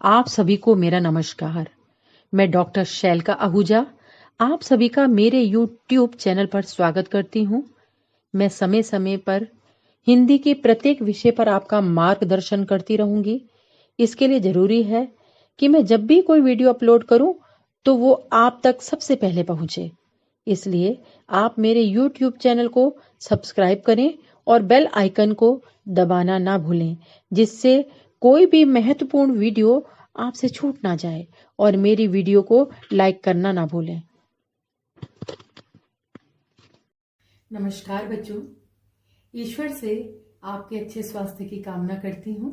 आप सभी को मेरा नमस्कार। मैं डॉक्टर शैलका आहूजा आप सभी का मेरे YouTube चैनल पर स्वागत करती हूँ। मैं समय समय पर हिंदी के प्रत्येक विषय पर आपका मार्गदर्शन करती रहूंगी। इसके लिए जरूरी है कि मैं जब भी कोई वीडियो अपलोड करूं तो वो आप तक सबसे पहले पहुंचे। इसलिए आप मेरे YouTube चैनल को सब्सक्राइब करें और बेल आइकन को दबाना ना भूलें, जिससे कोई भी महत्वपूर्ण वीडियो आपसे छूट ना जाए और मेरी वीडियो को लाइक करना ना भूलें। नमस्कार बच्चों, ईश्वर से आपके अच्छे स्वास्थ्य की कामना करती हूँ।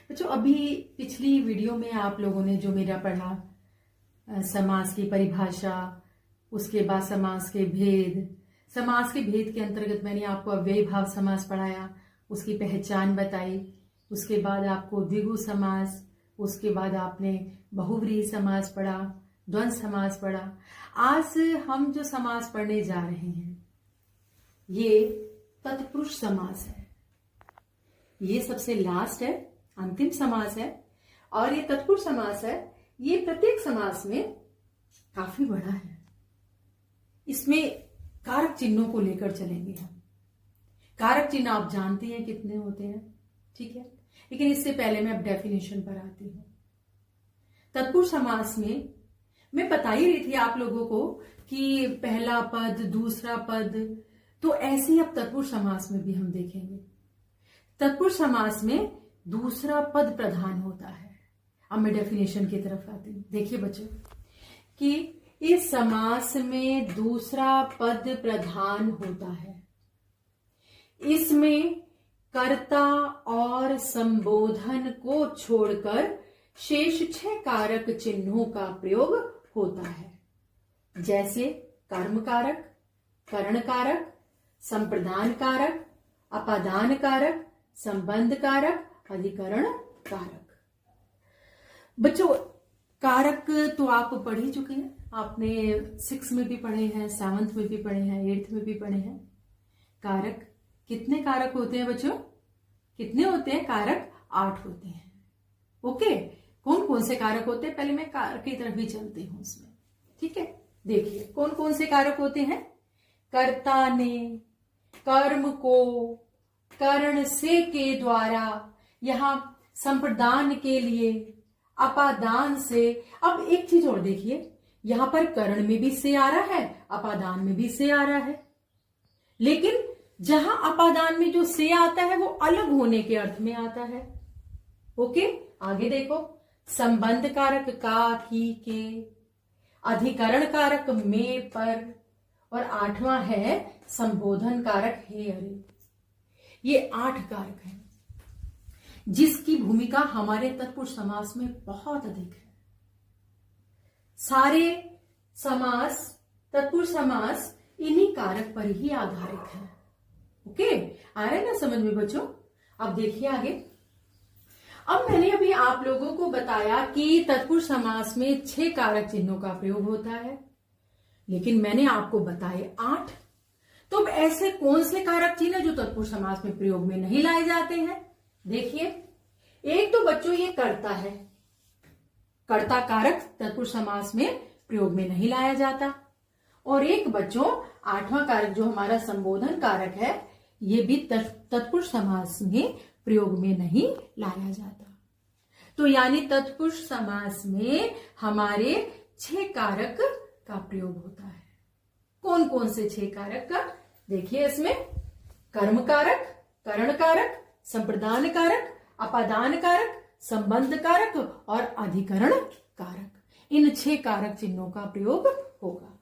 बच्चों, अभी पिछली वीडियो में आप लोगों ने जो मेरा पढ़ा समास की परिभाषा, उसके बाद समास के भेद, समास के भेद के अंतर्गत मैंने आपको अव्ययी भाव समास पढ़ाया, उसकी पहचान बताई। उसके बाद आपको द्विगु समास, उसके बाद आपने बहुव्रीहि समास पढ़ा, द्वंद्व समास पढ़ा। आज हम जो समास पढ़ने जा रहे हैं ये तत्पुरुष समास है। ये सबसे लास्ट है, अंतिम समास है और ये तत्पुरुष समास है। ये प्रत्येक समास में काफी बड़ा है। इसमें कारक चिन्हों को लेकर चलेंगे हम। कारक चिन्ह आप जानते हैं कितने होते हैं, ठीक है, लेकिन इससे पहले मैं अब डेफिनेशन पर आती हूं। तत्पुरुष समास में मैं बता ही रही थी आप लोगों को कि पहला पद, दूसरा पद, तो ऐसे ही अब तत्पुरुष समास में भी हम देखेंगे। तत्पुरुष समास में दूसरा पद प्रधान होता है। अब मैं डेफिनेशन की तरफ आती हूं। देखिए बच्चों कि इस समास में दूसरा पद प्रधान होता है। इसमें कर्ता और संबोधन को छोड़कर शेष 6 कारक चिन्हों का प्रयोग होता है, जैसे कर्म कारक, करण कारक, संप्रदान कारक, अपादान कारक, संबंध कारक, अधिकरण कारक। बच्चों, कारक तो आप पढ़ ही चुके हैं। आपने 6 में भी पढ़े हैं, 7th में भी पढ़े हैं, 8th में भी पढ़े हैं। कारक कितने कारक होते हैं बच्चों? कितने होते हैं कारक? 8 होते हैं। ओके, कौन कौन से कारक होते हैं? पहले मैं कारक की तरफ भी चलती हूं इसमें, ठीक है। देखिए कौन कौन से कारक होते हैं। कर्ता ने, कर्म को, करण से के द्वारा, यहां संप्रदान के लिए, अपादान से। अब एक चीज और देखिए, यहां पर करण में भी से आ रहा है, अपादान में भी से आ रहा है, लेकिन जहां अपादान में जो से आता है वो अलग होने के अर्थ में आता है। ओके, आगे देखो, संबंध कारक का, की, के, अधिकरण कारक में, पर, और 8वां है संबोधन कारक हे, अरे। ये 8 कारक हैं जिसकी भूमिका हमारे तत्पुरुष समास में बहुत अधिक है। सारे समास, तत्पुरुष समास इन्हीं कारक पर ही आधारित है। ओके, आ रहा है ना समझ में बच्चों? अब देखिए आगे। अब मैंने अभी आप लोगों को बताया कि तत्पुरुष समास में 6 कारक चिन्हों का प्रयोग होता है, लेकिन मैंने आपको बताए 8। तो अब ऐसे कौन से कारक चिन्ह जो तत्पुरुष समास में प्रयोग में नहीं लाए जाते हैं? देखिए, एक तो बच्चों ये कर्ता है। कर्ता कारक तत्पुरुष समास में प्रयोग में नहीं लाया जाता। और एक बच्चों 8वां कारक जो हमारा संबोधन कारक है, ये भी तत्पुरुष समास में प्रयोग में नहीं लाया जाता। तो यानी तत्पुरुष समास में हमारे 6 कारक का प्रयोग होता है। कौन कौन से 6 कारक का? देखिए इसमें कर्म कारक, करण कारक, संप्रदान कारक, अपादान कारक, संबंध कारक और अधिकरण कारक। इन 6 कारक चिन्हों का प्रयोग होगा।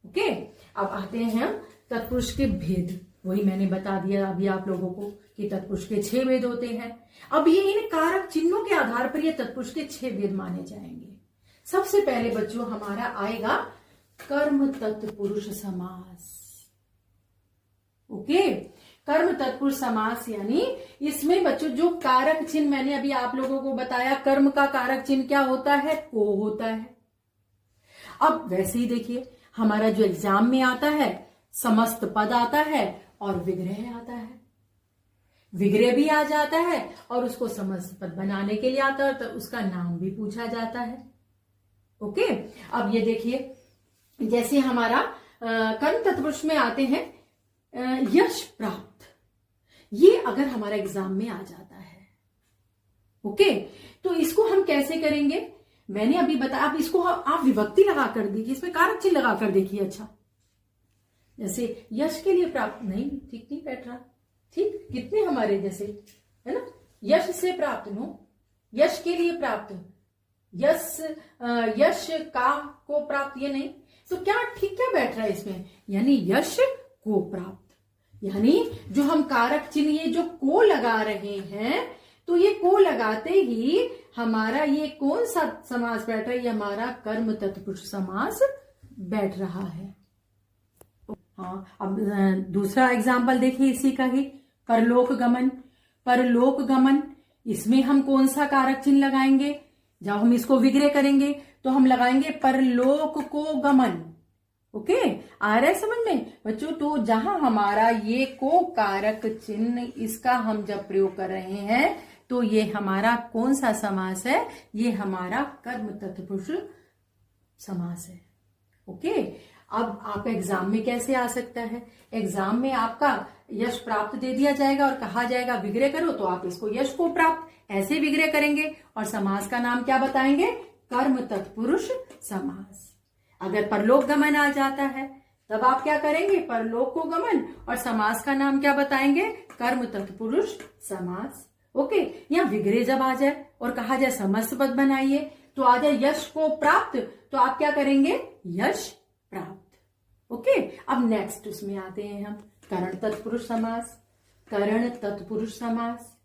ओके, अब आते हैं हम तत्पुरुष के भेद। वही मैंने बता दिया अभी आप लोगों को कि तत्पुरुष के 6 भेद होते हैं। अब ये इन कारक चिन्हों के आधार पर ये तत्पुरुष के 6 भेद माने जाएंगे। सबसे पहले बच्चों हमारा आएगा कर्म तत्पुरुष समास। ओके, कर्म तत्पुरुष समास यानी इसमें बच्चों जो कारक चिन्ह मैंने अभी आप लोगों को बताया, कर्म का कारक चिन्ह क्या होता है? को होता है। अब वैसे ही देखिए, हमारा जो एग्जाम में आता है समस्त पद आता है और विग्रह आता है। विग्रह भी आ जाता है और उसको समास पद बनाने के लिए आता है, तो उसका नाम भी पूछा जाता है। ओके, अब ये देखिए, जैसे हमारा कर्म तत्पुरुष में आते हैं यश प्राप्त, ये अगर हमारा एग्जाम में आ जाता है, ओके, तो इसको हम कैसे करेंगे, मैंने अभी बताया। आप इसको आप विभक्ति लगा कर देखिए, इसमें कारक चिन्ह लगा कर देखिए। अच्छा, जैसे यश के लिए प्राप्त, नहीं ठीक नहीं बैठ रहा, ठीक, कितने हमारे जैसे है ना, यश से प्राप्त, नो, यश के लिए प्राप्त, यश का को प्राप्त, ये नहीं, तो क्या ठीक क्या बैठ रहा है इसमें, यानी यश को प्राप्त, यानी जो हम कारक चिन्ह ये जो को लगा रहे हैं, तो ये को लगाते ही हमारा ये कौन सा समास बैठ रहा है, ये हमारा कर्म तत्पुरुष समास बैठ रहा है। हाँ, अब दूसरा एग्जाम्पल देखिए इसी का ही, परलोक गमन। परलोक गमन, इसमें हम कौन सा कारक चिन्ह लगाएंगे, जब हम इसको विग्रह करेंगे तो हम लगाएंगे परलोक को गमन। ओके, आ रहा है समझ में बच्चों, तो जहां हमारा ये को कारक चिन्ह, इसका हम जब प्रयोग कर रहे हैं तो ये हमारा कौन सा समास है, ये हमारा कर्म तत्पुरुष समास है। ओके, अब आप एग्जाम में कैसे आ सकता है, एग्जाम में आपका यश प्राप्त दे दिया जाएगा और कहा जाएगा विग्रह करो, तो आप इसको यश को प्राप्त ऐसे विग्रह करेंगे और समास का नाम क्या बताएंगे, कर्म तत्पुरुष समास। अगर परलोक गमन आ जाता है तब आप क्या करेंगे, परलोक को गमन, और समास का नाम क्या बताएंगे, कर्म तत्पुरुष समास। ओके, यहाँ विग्रह जब आ जाए और कहा जाए समस्त पद बनाइए, तो आ जाए यश को प्राप्त, तो आप क्या करेंगे, यश प्राप्त। ओके, अब नेक्स्ट उसमें आते हैं हम करण तत्पुरुष समास। करण तत्पुरुष समास,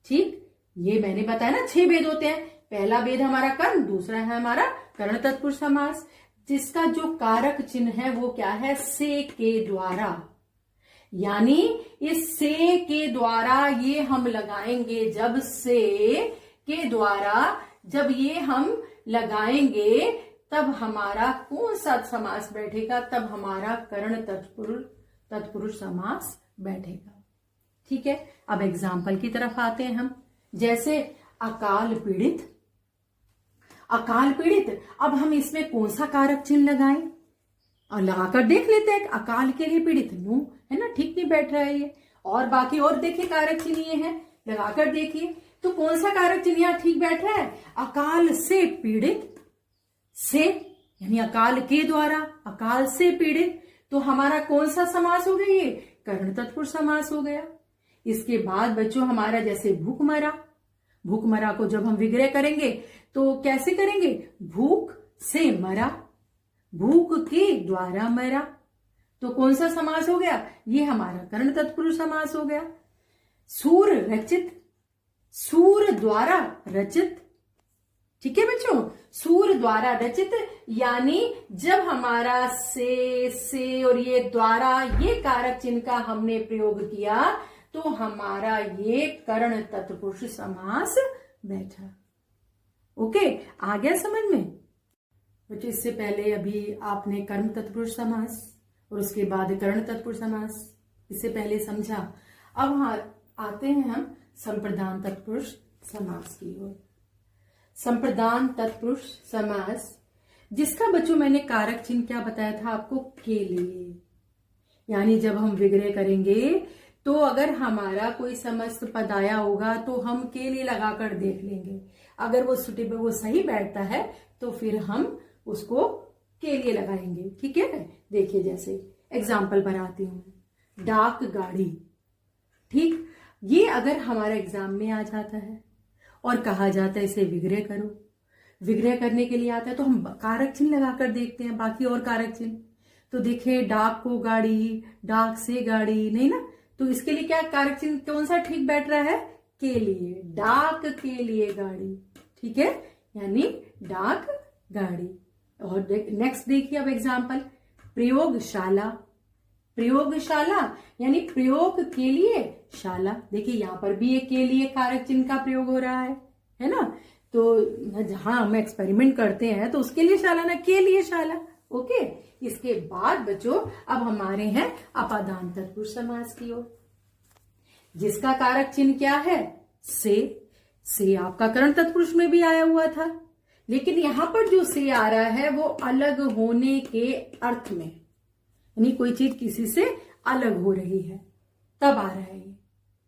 ठीक, ये मैंने बताया ना 6 भेद होते हैं, पहला भेद हमारा कर्म, दूसरा है हमारा करण तत्पुरुष समास, जिसका जो कारक चिन्ह है वो क्या है, से के द्वारा, यानी इस से के द्वारा ये हम लगाएंगे, जब से के द्वारा जब ये हम लगाएंगे तब हमारा कौन सा समास बैठेगा, तब हमारा करण तत्पुरुष समास बैठेगा। ठीक है, अब एग्जाम्पल की तरफ आते हैं हम, जैसे अकाल पीड़ित। अकाल पीड़ित, अब हम इसमें कौन सा कारक चिन्ह लगाएं, और लगाकर देख लेते हैं, अकाल के लिए पीड़ित, नो है ना, ठीक नहीं बैठ रहा है ये, और बाकी और देखिए कारक चिन्ह ये है, लगाकर देखिए तो कौन सा कारक चिन्ह यहाँ ठीक बैठ रहा है, अकाल से पीड़ित, से यानी अकाल के द्वारा, अकाल से पीड़ित, तो हमारा कौन सा समास हो गया, ये कर्ण तत्पुरुष समास हो गया। इसके बाद बच्चों हमारा जैसे भूखमरा, भूखमरा को जब हम विग्रह करेंगे तो कैसे करेंगे, भूख से मरा, भूख के द्वारा मरा, तो कौन सा समास हो गया, ये हमारा कर्ण तत्पुरुष समास हो गया। सूर रचित, सूर द्वारा रचित, ठीक है बच्चों, सूर द्वारा रचित, यानी जब हमारा से और ये द्वारा, ये कारक चिन्ह का हमने प्रयोग किया तो हमारा ये कर्ण तत्पुरुष समास बैठा। ओके, आ गया समझ में बच्चों। इससे पहले अभी आपने कर्म तत्पुरुष समास और उसके बाद कर्ण तत्पुरुष समास, इससे पहले समझा। अब आते हैं हम संप्रदान तत्पुरुष समास की ओर। संप्रदान तत्पुरुष समास, जिसका बच्चों मैंने कारक चिन्ह क्या बताया था आपको, के लिए, यानी जब हम विग्रह करेंगे तो अगर हमारा कोई समस्त पद आया होगा तो हम के लिए लगाकर देख लेंगे, अगर वो सुटेबल, वो सही बैठता है तो फिर हम उसको के लिए लगाएंगे। ठीक है, देखिए जैसे एग्जाम्पल बनाती हूं, डाक गाड़ी, ठीक, ये अगर हमारा एग्जाम में आ जाता है और कहा जाता है इसे विग्रह करो, विग्रह करने के लिए आता है तो हम कारक चिन्ह लगाकर देखते हैं, बाकी और कारक चिन्ह, तो देखिए डाक को गाड़ी, डाक से गाड़ी, नहीं ना, तो इसके लिए क्या कारक चिन्ह कौन सा ठीक बैठ रहा है, के लिए, डाक के लिए गाड़ी, ठीक है, यानी डाक गाड़ी। और नेक्स्ट देखिए अब एग्जाम्पल, प्रयोगशाला, प्रयोगशाला यानी प्रयोग के लिए शाला, देखिए यहां पर भी एक के लिए कारक चिन्ह का प्रयोग हो रहा है ना, तो जहां हम एक्सपेरिमेंट करते हैं तो उसके लिए शाला, ना के लिए शाला। ओके, इसके बाद बच्चों अब हमारे हैं अपादान तत्पुरुष समास की ओर। जिसका कारक चिन्ह क्या है? से आपका करण तत्पुरुष में भी आया हुआ था, लेकिन यहां पर जो से आ रहा है वो अलग होने के अर्थ में, यानी कोई चीज किसी से अलग हो रही है तब आ रहा है ये।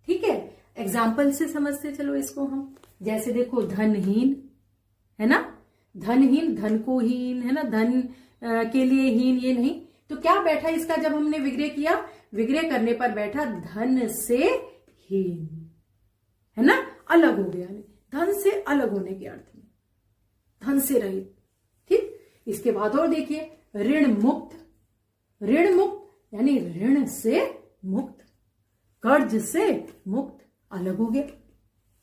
ठीक है, एग्जाम्पल से समझते चलो इसको हम। जैसे देखो धनहीन है ना, धनहीन, धन को हीन है ना, धन के लिए हीन, ये नहीं तो क्या बैठा इसका, जब हमने विग्रह किया, विग्रह करने पर बैठा धन से हीन, है ना, अलग हो गया, धन से अलग होने के अर्थ में, धन से रहित। ठीक, इसके बाद और देखिए ऋण मुक्त, ऋण मुक्त यानी ऋण से मुक्त, कर्ज से मुक्त, अलग हो गया।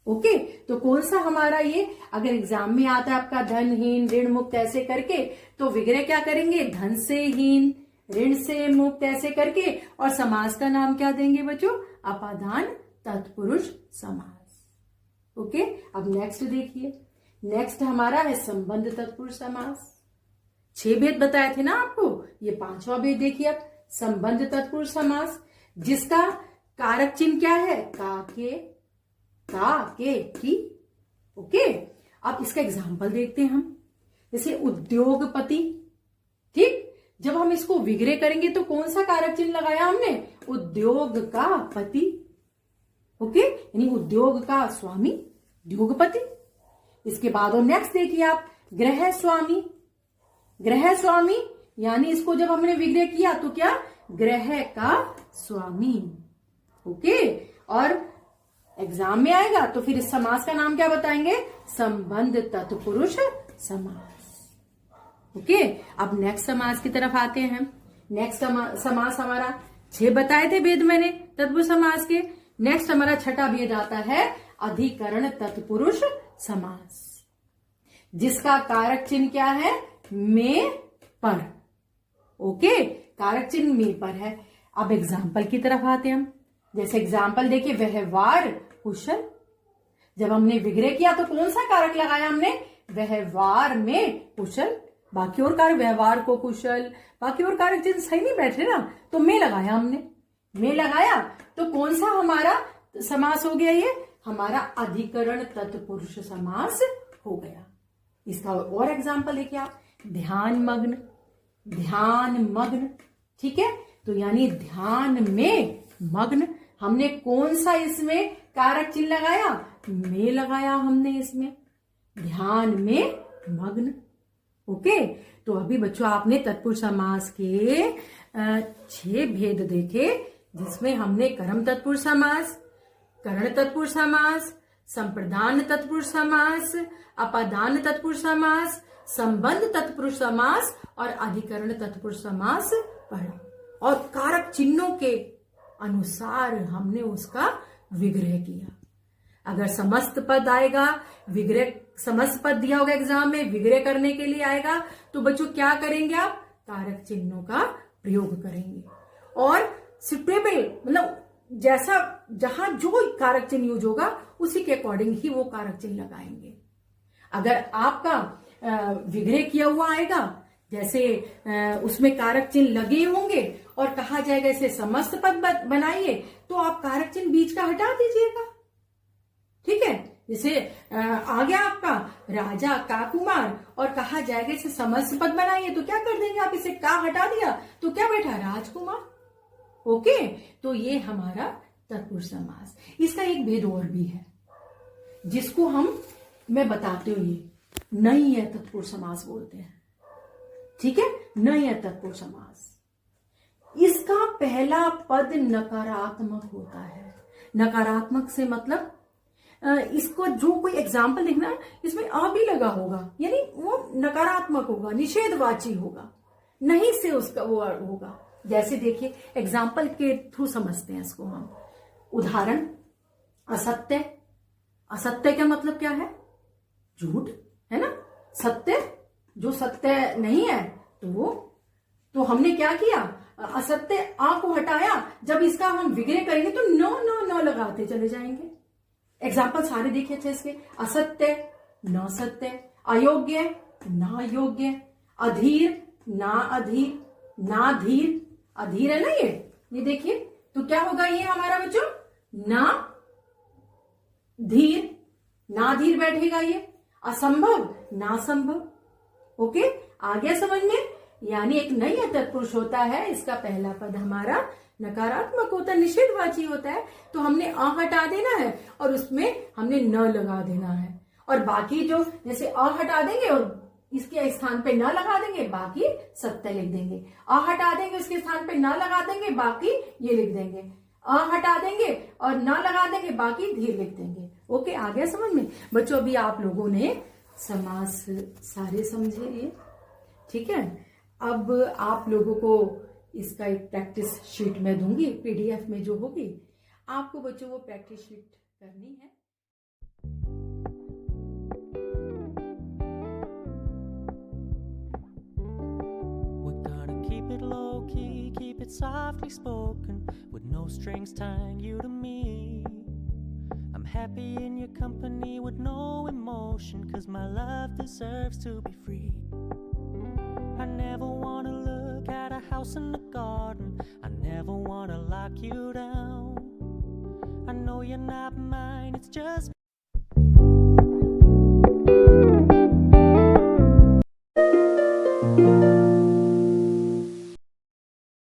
ओके, तो कौन सा हमारा ये, अगर एग्जाम में आता है आपका धनहीन ऋण मुक्त ऐसे करके, तो विग्रह क्या करेंगे? धन से हीन ऋण से मुक्त ऐसे करके, और समास का नाम क्या देंगे बच्चों? अपादान तत्पुरुष समास। ओके, अब नेक्स्ट देखिए, नेक्स्ट हमारा है संबंध तत्पुरुष समास। 6 भेद बताए थे ना आपको, ये 5वां भेद देखिए अब, संबंध तत्पुरुष समास, जिसका कारक चिन्ह क्या है? का के की। ओके, अब इसका एग्जाम्पल देखते हैं हम, जैसे उद्योगपति। ठीक, जब हम इसको विग्रह करेंगे तो कौन सा कारक चिन्ह लगाया हमने? उद्योग का पति। ओके, यानी उद्योग का स्वामी, उद्योगपति। इसके बाद और नेक्स्ट देखिए आप, गृह स्वामी। गृह स्वामी यानी इसको जब हमने विग्रह किया तो क्या? गृह का स्वामी। ओके, और एग्जाम में आएगा तो फिर इस समास का नाम क्या बताएंगे? संबंध तत्पुरुष समास। ओके, अब नेक्स्ट समास की तरफ आते हैं। नेक्स्ट समास हमारा 6 बताए थे भेद मैंने तत्पुरुष समास के। नेक्स्ट हमारा 6ठा भेद आता है अधिकरण तत्पुरुष समास, जिसका कारक चिन्ह क्या है? में पर। ओके, कारक चिन्ह में पर है। अब एग्जाम्पल की तरफ आते हैं हम। जैसे एग्जाम्पल देखिए, व्यवहार कुशल। जब हमने विग्रह किया तो कौन सा कारक लगाया हमने? व्यवहार में कुशल। बाकी और कारक, व्यवहार को कुशल, बाकी और कारक चिन्ह सही नहीं बैठ रहे ना, तो में लगाया हमने। में लगाया तो कौन सा हमारा समास हो गया? ये हमारा अधिकरण तत्पुरुष समास हो गया। इसका और एग्जाम्पल देखिए आप, ध्यान मग्न। ध्यान मग्न, ठीक है, तो यानी ध्यान में मग्न। हमने कौन सा इसमें कारक चिन्ह लगाया? में लगाया हमने इसमें, ध्यान में मग्न। ओके, तो अभी बच्चों आपने तत्पुरुष समास के 6 भेद देखे, जिसमें हमने कर्म तत्पुरुष समास, करण तत्पुरुष समास, संप्रदान तत्पुरुष समास, अपादान तत्पुरुष समास, संबंध तत्पुरुष समास और अधिकरण तत्पुरुष समास पढ़ा, और कारक चिन्हों के अनुसार हमने उसका विग्रह किया। अगर समस्त पद आएगा, विग्रह समस्त पद दिया होगा एग्जाम में, विग्रह करने के लिए आएगा, तो बच्चों क्या करेंगे आप? कारक चिन्हों का प्रयोग करेंगे, और सुटेबल मतलब जैसा जहां जो कारक चिन्ह यूज होगा उसी के अकॉर्डिंग ही वो कारक चिन्ह लगाएंगे। अगर आपका विग्रह किया हुआ आएगा, जैसे उसमें कारक चिन्ह लगे होंगे और कहा जाएगा इसे समस्त पद बनाइए, तो आप कारक चिन्ह बीच का हटा दीजिएगा। ठीक है, जैसे आ गया आपका राजा का कुमार और कहा जाएगा इसे समस्त पद बनाइए, तो क्या कर देंगे आप? इसे का हटा दिया तो क्या बैठा? राजकुमार। ओके, तो ये हमारा तत्पुरुष समास। इसका एक भेद और भी है, जिसको मैं बताती हूं, ये नहीं है तत्पुरुष समास बोलते हैं। ठीक है, नहीं है तत्पुरुष समास। इसका पहला पद नकारात्मक होता है। नकारात्मक से मतलब इसको जो कोई एग्जाम्पल देखना, इसमें आ भी लगा होगा, यानी वो नकारात्मक होगा, निषेधवाची होगा, नहीं से उसका वो होगा। जैसे देखिए एग्जाम्पल के थ्रू समझते हैं इसको हम। उदाहरण, असत्य। असत्य का मतलब क्या है? झूठ, है ना। सत्य, जो सत्य नहीं है तो हमने क्या किया? असत्य आ को हटाया। जब इसका हम विग्रह करेंगे तो न लगाते चले जाएंगे। एग्जाम्पल सारे देखिए अच्छे इसके। असत्य, न सत्य, अयोग्य, ना योग्य, अधीर, ना अधीर, ना धीर। अधीर है ना ये देखिए, तो क्या होगा ये हमारा बच्चों? ना धीर, ना धीर बैठेगा ये, असंभव ना संभव। ओके, आ गया समझ में? यानी एक नई तत्पुरुष होता है, इसका पहला पद हमारा नकारात्मक होता है, निषेधवाची होता है, तो हमने अ हटा देना है और उसमें हमने न लगा देना है। और बाकी जो जैसे अ हटा देंगे और इसके स्थान पे न लगा देंगे, बाकी सत्य लिख देंगे। अ हटा देंगे, उसके स्थान पे न लगा देंगे, बाकी ये लिख देंगे। अ हटा देंगे और न लगा देंगे, बाकी धीर लिख देंगे। ओके, आ गया समझ में? बच्चों अभी आप लोगों ने समास सारे समझे ये, ठीक है। अब आप लोगों को इसका एक प्रैक्टिस शीट में दूंगी, पीडीएफ में जो होगी, आपको बच्चों वो प्रैक्टिस शीट करनी है। Keep it low key, keep it softly spoken, with no strings tying you to me. I'm happy in your company with no emotion, 'cause my love deserves to be free. I never wanna look at a house in the garden, I never wanna lock you down. I know you're not mine, it's just